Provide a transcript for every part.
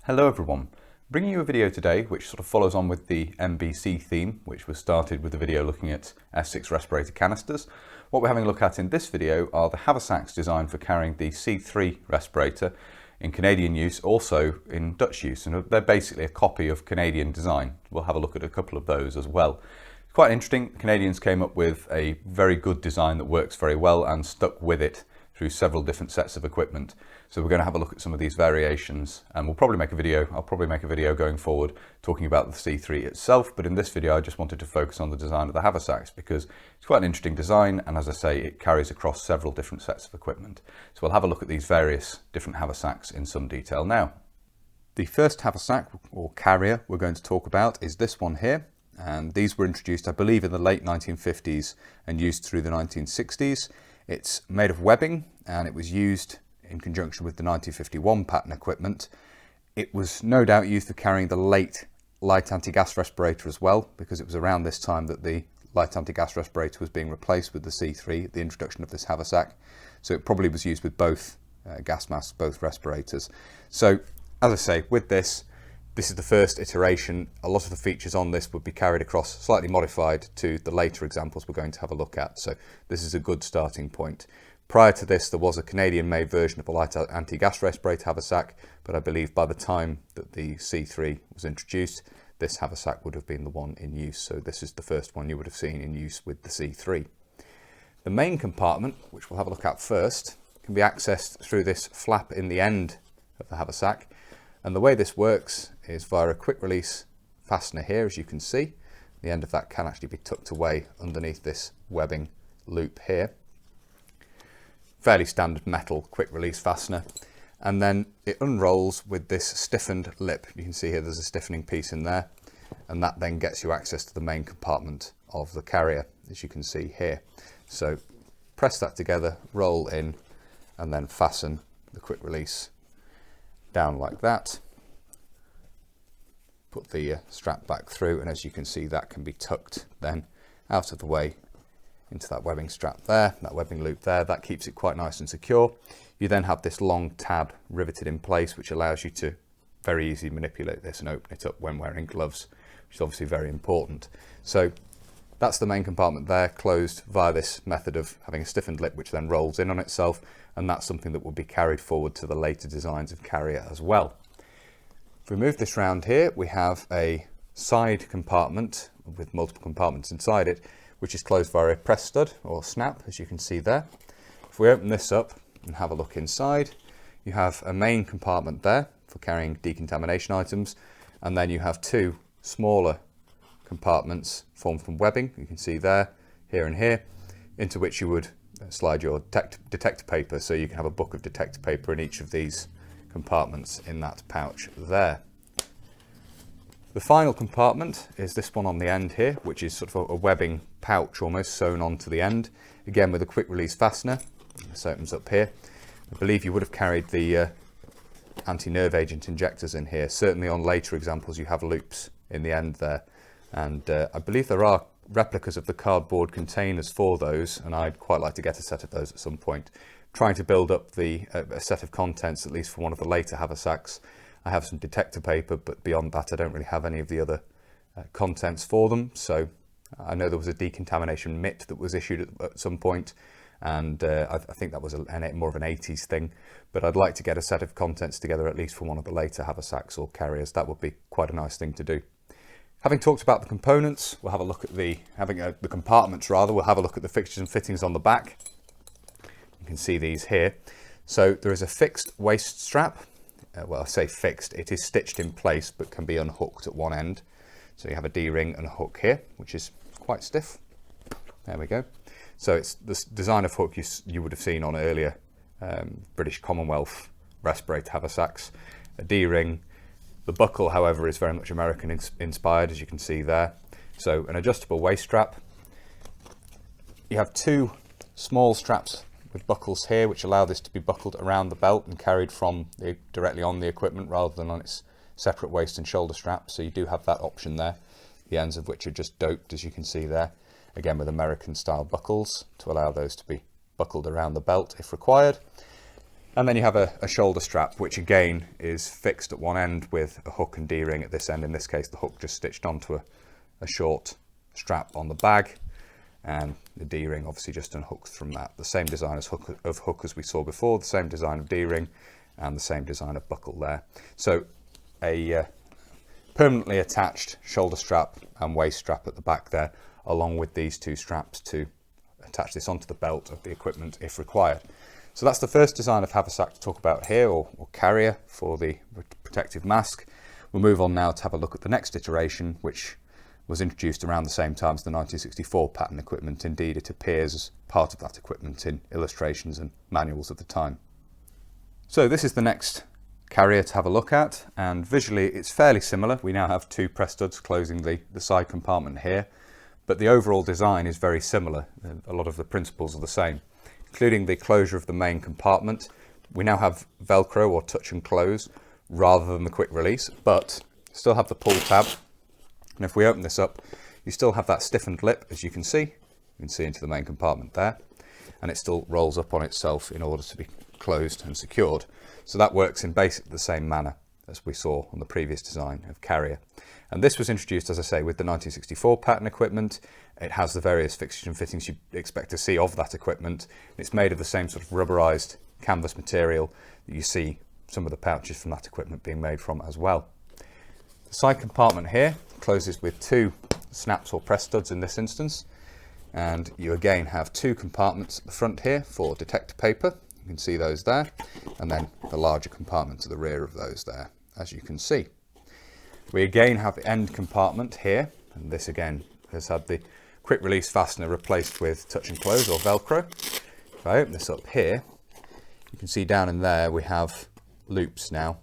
Hello everyone, bringing you a video today which sort of follows on with the MBC theme, which was started with the video looking at S6 respirator canisters. What we're having a look at in this video are the Haversacks designed for carrying the C3 respirator in Canadian use, also in Dutch use, and they're basically a copy of Canadian design. We'll have a look at a couple of those as well. Quite interesting, Canadians came up with a very good design that works very well and stuck with it through several different sets of equipment. So we're going to have a look at some of these variations, and I'll probably make a video going forward talking about the C3 itself, but in this video I just wanted to focus on the design of the Haversacks because it's quite an interesting design, and as I say, it carries across several different sets of equipment. So we'll have a look at these various different Haversacks in some detail now. The first Haversack or carrier we're going to talk about is this one here, and these were introduced I believe in the late 1950s and used through the 1960s. It's made of webbing and it was used in conjunction with the 1951 pattern equipment. It was no doubt used for carrying the late light anti-gas respirator as well, because it was around this time that the light anti-gas respirator was being replaced with the C3, the introduction of this Haversack. So it probably was used with both gas masks, both respirators. So as I say, with this is the first iteration. A lot of the features on this would be carried across, slightly modified to the later examples we're going to have a look at. So this is a good starting point. Prior to this, there was a Canadian-made version of a light anti-gas respirator Haversack, but I believe by the time that the C3 was introduced, this Haversack would have been the one in use. So this is the first one you would have seen in use with the C3. The main compartment, which we'll have a look at first, can be accessed through this flap in the end of the Haversack. And the way this works is via a quick release fastener here, as you can see. The end of that can actually be tucked away underneath this webbing loop here. Fairly standard metal quick release fastener. And then it unrolls with this stiffened lip. You can see here there's a stiffening piece in there. And that then gets you access to the main compartment of the carrier, as you can see here. So press that together, roll in, and then fasten the quick release down like that. Put the strap back through, and as you can see, that can be tucked then out of the way into that webbing strap there, that webbing loop there. That keeps it quite nice and secure. You then have this long tab riveted in place, which allows you to very easily manipulate this and open it up when wearing gloves, which is obviously very important. So that's the main compartment there, closed via this method of having a stiffened lip which then rolls in on itself, and that's something that will be carried forward to the later designs of carrier as well. If we move this round here, we have a side compartment with multiple compartments inside it, which is closed via a press stud or snap, as you can see there. If we open this up and have a look inside, you have a main compartment there for carrying decontamination items, and then you have two smaller compartments formed from webbing, you can see there, here and here, into which you would slide your detector paper, so you can have a book of detector paper in each of these compartments in that pouch there. The final compartment is this one on the end here, which is sort of a webbing pouch almost sewn onto the end, again with a quick release fastener. This opens up here. I believe you would have carried the anti-nerve agent injectors in here. Certainly on later examples you have loops in the end there, and I believe there are replicas of the cardboard containers for those, and I'd quite like to get a set of those at some point. Trying to build up a set of contents, at least for one of the later Haversacks. I have some detector paper, but beyond that I don't really have any of the other contents for them. So I know there was a decontamination mitt that was issued at some point, and I think that was more of an 80s thing, but I'd like to get a set of contents together at least for one of the later Haversacks or carriers. That would be quite a nice thing to do. Having talked about the components, we'll have a look at the compartments rather, we'll have a look at the fixtures and fittings on the back. You can see these here. So there is a fixed waist strap. Well, I say fixed, it is stitched in place but can be unhooked at one end. So you have a D-ring and a hook here, which is quite stiff. There we go. So it's this design of hook you would have seen on earlier British Commonwealth respirator Haversacks. A D-ring. The buckle, however, is very much American inspired, as you can see there. So an adjustable waist strap. You have two small straps with buckles here, which allow this to be buckled around the belt and carried directly on the equipment rather than on its separate waist and shoulder strap. So you do have that option there, the ends of which are just doped, as you can see there, again with American style buckles to allow those to be buckled around the belt if required. And then you have a shoulder strap, which again is fixed at one end with a hook and D-ring at this end. In this case, the hook just stitched onto a short strap on the bag, and the D-ring obviously just unhooks from that. The same design of hook as we saw before, the same design of D-ring, and the same design of buckle there. So a permanently attached shoulder strap and waist strap at the back there, along with these two straps to attach this onto the belt of the equipment if required. So that's the first design of haversack to talk about here, or carrier for the protective mask. We'll move on now to have a look at the next iteration, which was introduced around the same time as the 1964 pattern equipment. Indeed, it appears as part of that equipment in illustrations and manuals of the time. So this is the next carrier to have a look at, and visually it's fairly similar. We now have two press studs closing the side compartment here, but the overall design is very similar. A lot of the principles are the same, including the closure of the main compartment. We now have Velcro or touch and close rather than the quick release, but still have the pull tab. And if we open this up, you still have that stiffened lip, as you can see. You can see into the main compartment there, and it still rolls up on itself in order to be closed and secured. So that works in basically the same manner as we saw on the previous design of carrier. And this was introduced, as I say, with the 1964 pattern equipment. It has the various fixtures and fittings you'd expect to see of that equipment. It's made of the same sort of rubberized canvas material that you see some of the pouches from that equipment being made from as well. The side compartment here closes with two snaps or press studs in this instance, and you again have two compartments at the front here for detector paper. You can see those there, and then the larger compartment to the rear of those there, as you can see. We again have the end compartment here, and this again has had the quick release fastener replaced with touch and close or Velcro. If I open this up here, you can see down in there we have loops now,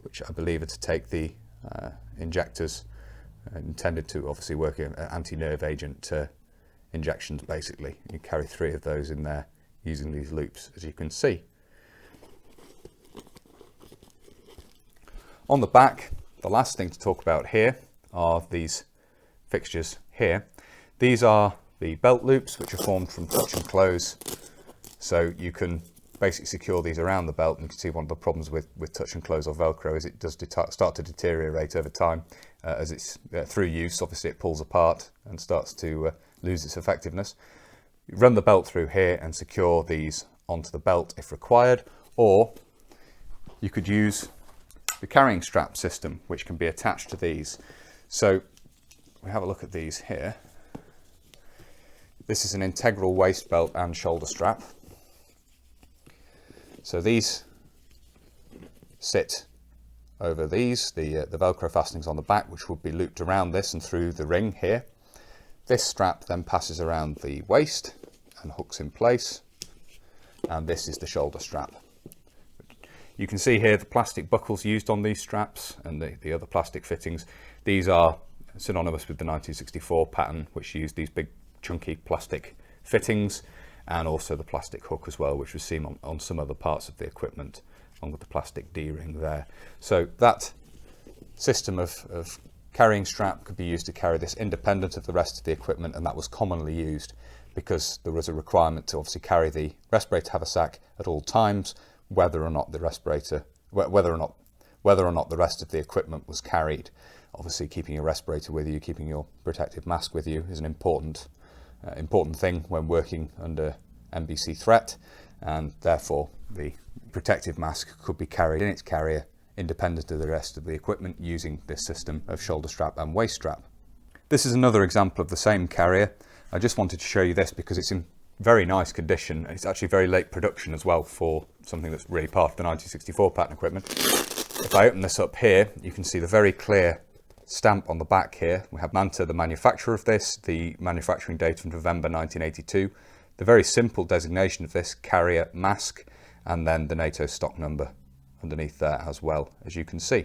which I believe are to take the injectors, intended to obviously work in anti-nerve agent injections basically. You carry 3 of those in there using these loops, as you can see. On the back, the last thing to talk about here are these fixtures here. These are the belt loops, which are formed from touch and close. So you can basically secure these around the belt, and you can see one of the problems with touch and close or Velcro is it does start to deteriorate over time as it's through use. Obviously it pulls apart and starts to lose its effectiveness. You run the belt through here and secure these onto the belt if required, or you could use the carrying strap system, which can be attached to these. So we have a look at these here. This is an integral waist belt and shoulder strap. So these sit over these, the Velcro fastenings on the back, which would be looped around this and through the ring here. This strap then passes around the waist and hooks in place, and this is the shoulder strap. You can see here the plastic buckles used on these straps and the other plastic fittings. These are synonymous with the 1964 pattern, which used these big chunky plastic fittings, and also the plastic hook as well, which was seen on some other parts of the equipment, along with the plastic D-ring there. So that system of carrying strap could be used to carry this independent of the rest of the equipment, and that was commonly used because there was a requirement to obviously carry the respirator haversack at all times, whether or not the rest of the equipment was carried. Obviously keeping your respirator with you, keeping your protective mask with you is an important thing when working under NBC threat, and therefore the protective mask could be carried in its carrier independent of the rest of the equipment using this system of shoulder strap and waist strap. This is another example of the same carrier. I just wanted to show you this because it's in very nice condition. It's actually very late production as well for something that's really part of the 1964 pattern equipment. If I open this up here, you can see the very clear stamp on the back here. We have Manta, the manufacturer of this, the manufacturing date from November 1982, the very simple designation of this, carrier mask, and then the NATO stock number underneath there as well, as you can see.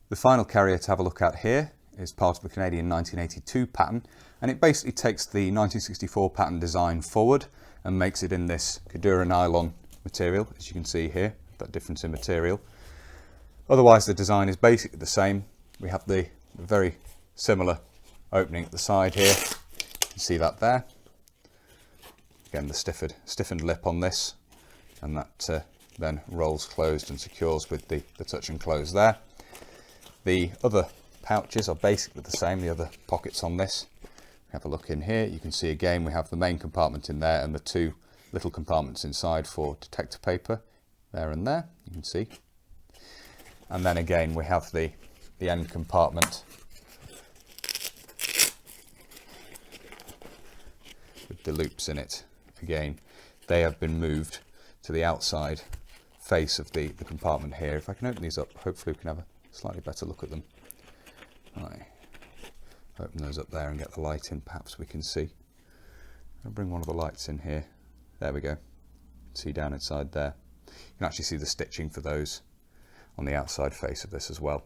The final carrier to have a look at here is part of the Canadian 1982 pattern, and it basically takes the 1964 pattern design forward and makes it in this Cordura nylon material, as you can see here, that difference in material. Otherwise the design is basically the same. We have the very similar opening at the side here. You can see that there. Again, the stiffened lip on this, and that then rolls closed and secures with the touch and close there. The other pouches are basically the same, the other pockets on this. Have a look in here, you can see again we have the main compartment in there and the two little compartments inside for detector paper, there and there, you can see. And then again we have the end compartment with the loops in it. Again, they have been moved to the outside face of the compartment here. If I can open these up, hopefully we can have a slightly better look at them. Right. Open those up there and get the light in, perhaps we can see. I'll bring one of the lights in here. There we go. See down inside there. You can actually see the stitching for those on the outside face of this as well.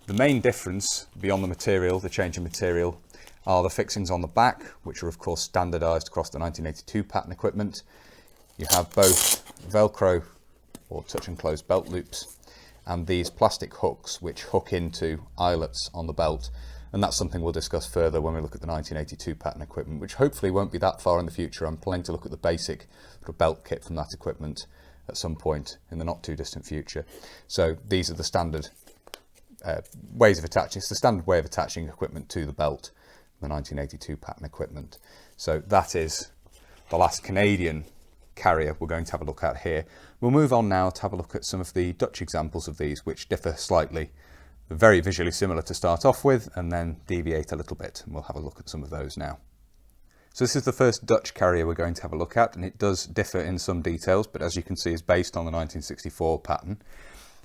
The main difference beyond the material, the change in material, are the fixings on the back, which are of course standardised across the 1982 pattern equipment. You have both Velcro or touch and close belt loops and these plastic hooks which hook into eyelets on the belt, and that's something we'll discuss further when we look at the 1982 pattern equipment, which hopefully won't be that far in the future. I'm planning to look at the basic sort of belt kit from that equipment at some point in the not too distant future. So these are the standard ways of attaching. It's the standard way of attaching equipment to the belt, the 1982 pattern equipment. So that is the last Canadian carrier we're going to have a look at here. We'll move on now to have a look at some of the Dutch examples of these, which differ slightly. They're very visually similar to start off with and then deviate a little bit, and we'll have a look at some of those now. So this is the first Dutch carrier we're going to have a look at, and it does differ in some details, but as you can see is based on the 1964 pattern.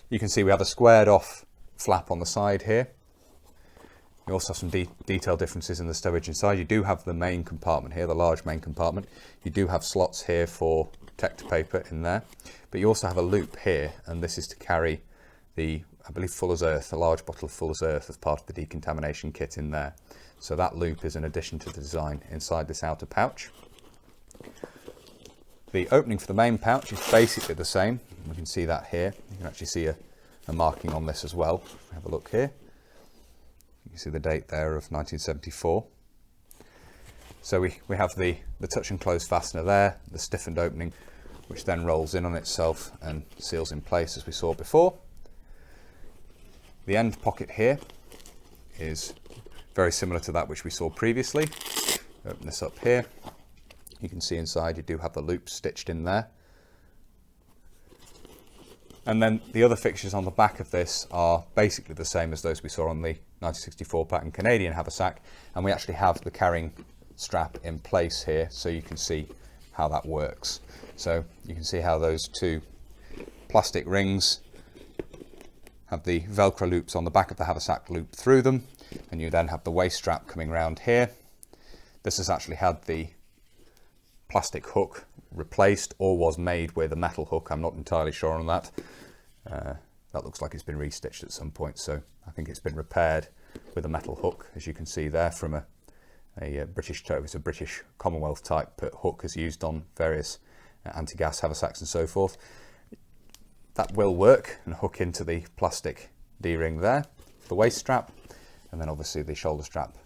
You can see we have a squared off flap on the side here. You also have some detail differences in the stowage inside. You do have the main compartment here, the large main compartment. You do have slots here for detector paper in there, but you also have a loop here, and this is to carry the, I believe, Fuller's Earth, a large bottle of Fuller's Earth as part of the decontamination kit in there. So that loop is an addition to the design inside this outer pouch. The opening for the main pouch is basically the same. You can see that here. You can actually see a marking on this as well. Have a look here. You can see the date there of 1974. So we have the touch and close fastener there, the stiffened opening, which then rolls in on itself and seals in place as we saw before. The end pocket here is very similar to that which we saw previously. Open this up here. You can see inside you do have the loops stitched in there. And then the other fixtures on the back of this are basically the same as those we saw on the 1964 pattern Canadian haversack, and we actually have the carrying strap in place here so you can see how that works. So you can see how those two plastic rings have the Velcro loops on the back of the haversack loop through them, and you then have the waist strap coming round here. This has actually had the plastic hook replaced or was made with a metal hook. I'm not entirely sure on that. That looks like it's been restitched at some point, so I think it's been repaired with a metal hook, as you can see there from a British tow. It's a British Commonwealth type hook as used on various anti-gas haversacks and so forth. That will work and hook into the plastic D-ring there, the waist strap, and then obviously the shoulder strap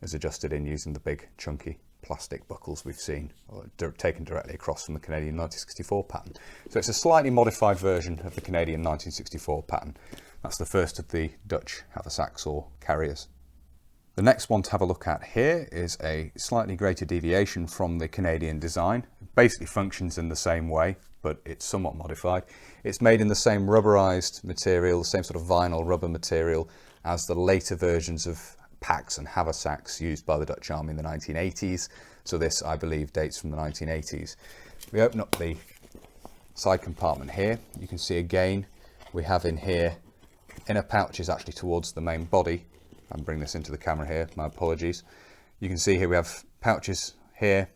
is adjusted in using the big chunky plastic buckles we've seen taken directly across from the Canadian 1964 pattern. So it's a slightly modified version of the Canadian 1964 pattern. That's the first of the Dutch haversacks or carriers. The next one to have a look at here is a slightly greater deviation from the Canadian design. It basically functions in the same way, but it's somewhat modified. It's made in the same rubberized material, the same sort of vinyl rubber material as the later versions of packs and haversacks used by the Dutch Army in the 1980s. So this, I believe, dates from the 1980s. We open up the side compartment here. You can see again, we have in here, inner pouches actually towards the main body. I'll bring this into the camera here, my apologies. You can see here we have pouches here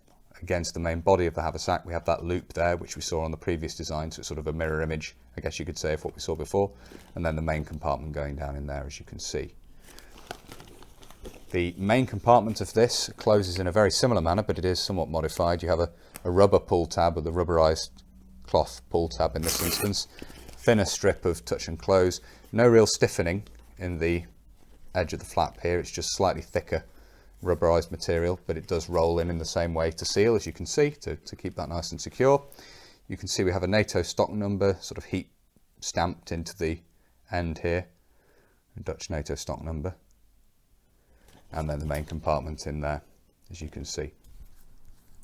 against the main body of the haversack. We have that loop there, which we saw on the previous design, so it's sort of a mirror image, I guess you could say, of what we saw before. And then the main compartment going down in there, as you can see. The main compartment of this closes in a very similar manner, but it is somewhat modified. You have a rubber pull tab with a rubberized cloth pull tab in this instance. Thinner strip of touch and close. No real stiffening in the edge of the flap here. It's just slightly thicker rubberized material, but it does roll in the same way to seal, as you can see, to keep that nice and secure. You can see we have a NATO stock number sort of heat stamped into the end here, a Dutch NATO stock number, and then the main compartment in there, as you can see.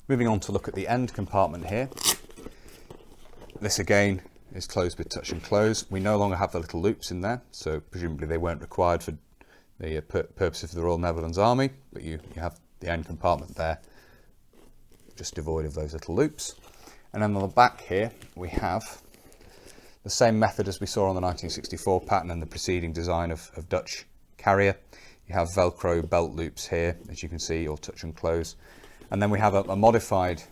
Moving on to look at the end compartment here. This again is closed with touch and close. We no longer have the little loops in there, so presumably they weren't required for the purposes of the Royal Netherlands Army, but you have the end compartment there, just devoid of those little loops. And then on the back here, we have the same method as we saw on the 1964 pattern and the preceding design of Dutch carrier. You have Velcro belt loops here, as you can see, or touch and close. And then we have a modified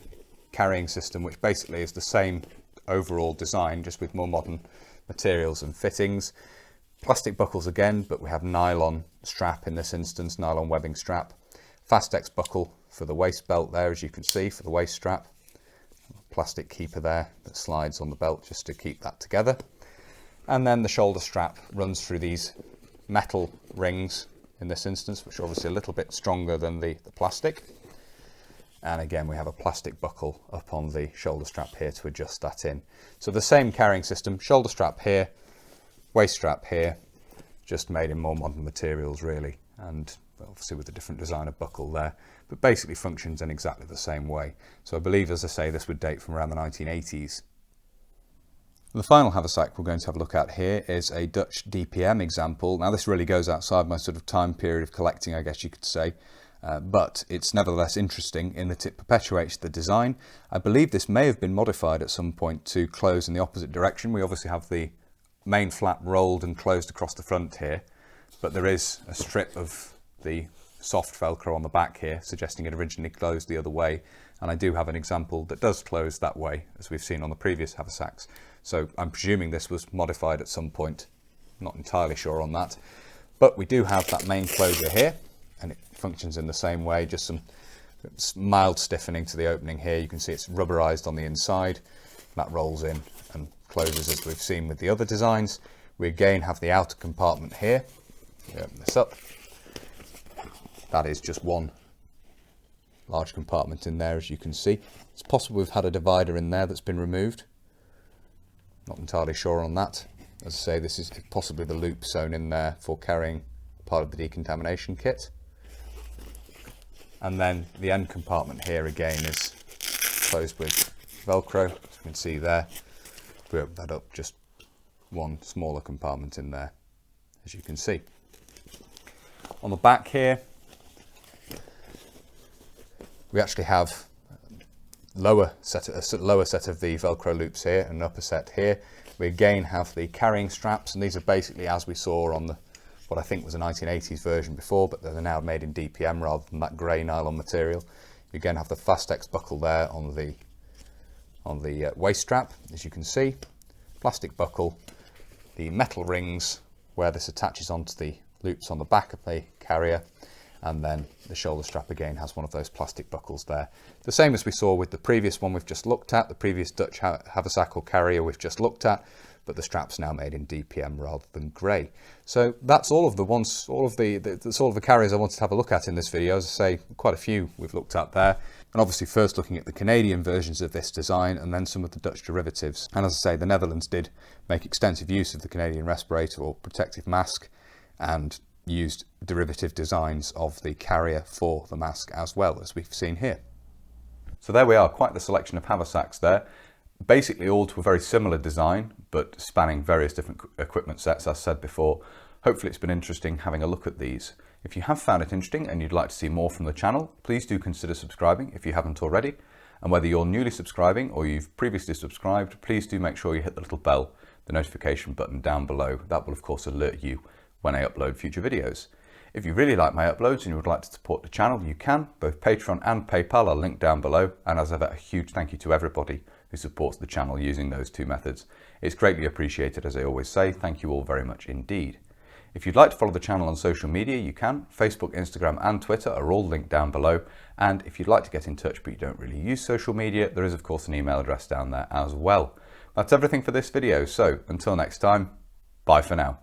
carrying system, which basically is the same overall design, just with more modern materials and fittings. Plastic buckles again, but we have nylon strap in this instance, nylon webbing strap. Fastex buckle for the waist belt there, as you can see, for the waist strap. Plastic keeper there that slides on the belt just to keep that together. And then the shoulder strap runs through these metal rings in this instance, which are obviously a little bit stronger than the plastic. And again, we have a plastic buckle up on the shoulder strap here to adjust that in. So the same carrying system, shoulder strap here, waist strap here, just made in more modern materials really, and obviously with a different design of buckle there, but basically functions in exactly the same way. So I believe, as I say, this would date from around the 1980s. The final haversack we're going to have a look at here is a Dutch DPM example. Now this really goes outside my sort of time period of collecting, I guess you could say. But it's nevertheless interesting in that it perpetuates the design. I believe this may have been modified at some point to close in the opposite direction. We obviously have the main flap rolled and closed across the front here, but there is a strip of the soft Velcro on the back here, suggesting it originally closed the other way. And I do have an example that does close that way, as we've seen on the previous haversacks. So I'm presuming this was modified at some point. Not entirely sure on that. But we do have that main closure here, and it functions in the same way, just some mild stiffening to the opening here. You can see it's rubberized on the inside. That rolls in and closes as we've seen with the other designs. We again have the outer compartment here. We open this up. That is just one large compartment in there, as you can see. It's possible we've had a divider in there that's been removed. Not entirely sure on that. As I say, this is possibly the loop sewn in there for carrying part of the decontamination kit. And then the end compartment here again is closed with Velcro, as you can see there. We open that up, just one smaller compartment in there, as you can see. On the back here, we actually have a lower set of the Velcro loops here and an upper set here. We again have the carrying straps, and these are basically as we saw on the what I think was a 1980s version before, but they're now made in DPM rather than that grey nylon material. You again have the Fastex buckle there on the waist strap, as you can see. Plastic buckle, the metal rings where this attaches onto the loops on the back of the carrier, and then the shoulder strap again has one of those plastic buckles there. The same as we saw with the previous one we've just looked at, the previous Dutch haversack or carrier we've just looked at, but the strap's now made in DPM rather than grey. So that's all of the carriers I wanted to have a look at in this video. As I say, quite a few we've looked at there. And obviously first looking at the Canadian versions of this design and then some of the Dutch derivatives. And as I say, the Netherlands did make extensive use of the Canadian respirator or protective mask and used derivative designs of the carrier for the mask as well, as we've seen here. So there we are, quite the selection of haversacks there. Basically all to a very similar design, but spanning various different equipment sets, as said before. Hopefully it's been interesting having a look at these. If you have found it interesting and you'd like to see more from the channel, please do consider subscribing if you haven't already. And whether you're newly subscribing or you've previously subscribed, please do make sure you hit the little bell, the notification button down below. That will of course alert you when I upload future videos. If you really like my uploads and you would like to support the channel, you can. Both Patreon and PayPal are linked down below. And as ever, a huge thank you to everybody who supports the channel using those two methods. It's greatly appreciated, as I always say. Thank you all very much indeed. If you'd like to follow the channel on social media, you can. Facebook, Instagram and Twitter are all linked down below. And if you'd like to get in touch but you don't really use social media, there is of course an email address down there as well. That's everything for this video. So until next time, bye for now.